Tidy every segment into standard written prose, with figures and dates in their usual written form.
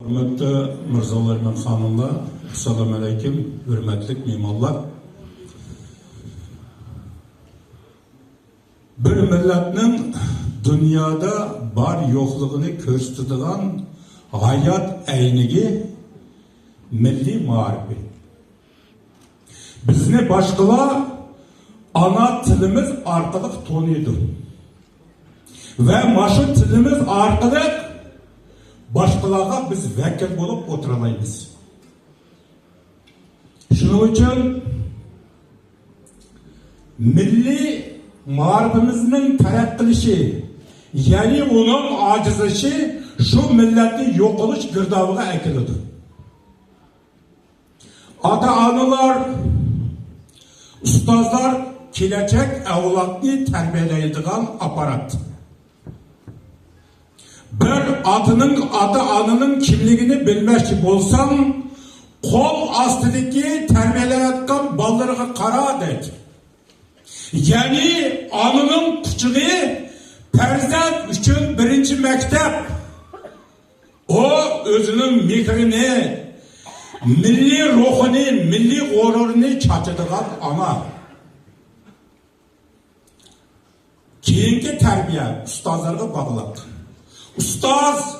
Hürmetli Mirzalar ve Hanımlar, Assalamu Aleyküm, hürmetli mimarlar. Bir milletinin dünyada bar yokluğunu köstüdüğün hayat eynigi milli marifi. Bizni başkalar ana tilimiz arkalık tonuydu. Ve maşı tilimiz arkalık başkalarga biz vekil bulup oturamayız. Şunun için milli marifimizin taraqqilişi, yani onun acizişi şu milleti yok oluş girdabıga ekildi. Ata-analar, ustazlar gelecek evlatını terbiyeleydiğin aparat. Bir ata-ananın kimliğini bilmekçi bolsan, kol astideki terbiyelenetken ballarına kara deydi. Yani ananın küçüğü perzent için birinci mektep. O özünün mikrini, milli ruhunu, milli gururunu çatıdığın ana. Keyinki terbiye ustazlarga bağladı. Ustaz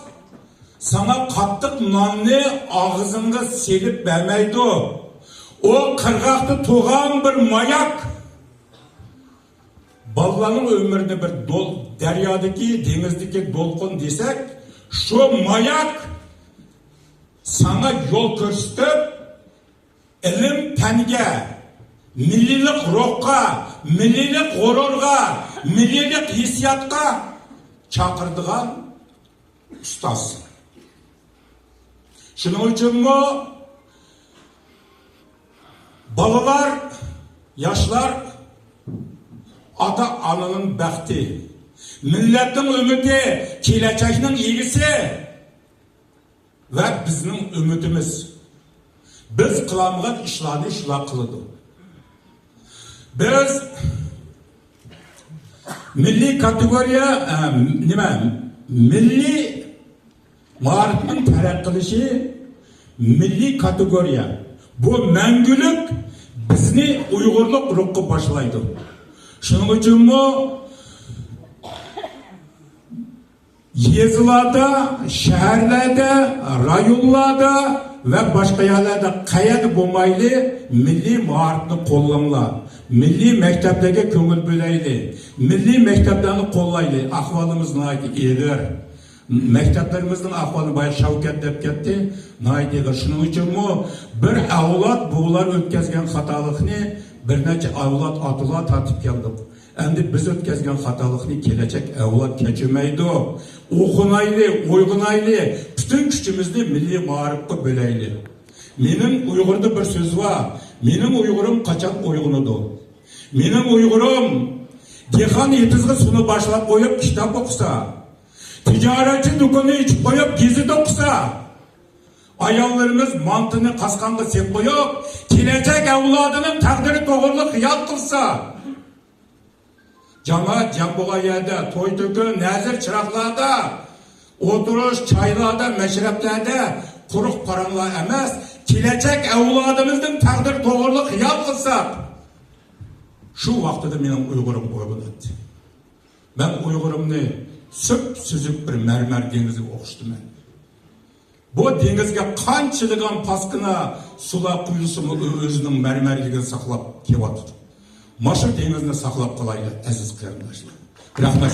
sana kattık nanını ağzında selip vermeydi. O kırgaktı tuğan bir mayak. Ballanın ömründe bir deryadaki, denizdeki dolkun desek, şu mayak sana yol gösterip ilim tenge, millilik ruhka, millilik gururga, millilik hissiyatka çakırdığın ustaz. Şunun için mi balalar, yaşlar ata-ananın bəxti, milletin ümidi, gelecekinin ilgisi ve bizim ümidimiz. Biz kılamılan işlerini işler kılıdı. Biz milli kategoriya, milli marifin taraqqilişi, milli kategoriya. Bu məngülük bizni Uygurluk ruhku başlaydı. Şunun için mi yazılarda, şehirlerde, rayonlarda ve başka yerlerde kayıt bulmaylı milli marifini kollamlar. Milli mektepteki köngül böleyli. Milli mekteplerini kollaylı. Ahvalımız naydı iyidir. Mekteplerimizin ahvalını bayağı şavket dep ketti. Naydı. Şunun için mi bir avlat buğular ötkezgen hatalıkını bir neçe avlat atıla tatip geldik. Endi biz ötkezgen hatalıkını gelecek evlat keçirmeydi. Okunaylı, uygunaylı, bütün küçümüzde milli marifki böleyli. Benim Uygur'da bir söz var. Benim Uygur'um kaçak uygunudu. Benim Uygur'um dehan yetizgi sunu başlap koyup kitap okusa, ticaretçi dükkanı içip koyup gizli okusa, ayollarımız mantını kaskanlı sep koyup, gelecek evladının takdiri doğruluk hıyat kılsa, cemaat jamboğa yerde, toy tökü, nezir çıraklarda, oturuş, çaylarda, meşreplerde, kuruk paranlar emez, gelecek evladımızın takdir doğruluk hıyat kılsak, şu vaxtıda benim Uygurum uygun etti. Ben Uygurumni süp süzüp bir mermer dengizi okuştum. Bu dengizge kançılıgan paskına sula kuyusumu özünün mermerligini saklap kevatıdı. Maşır dengizini saklap kalaydı aziz kardeşler. Rahmet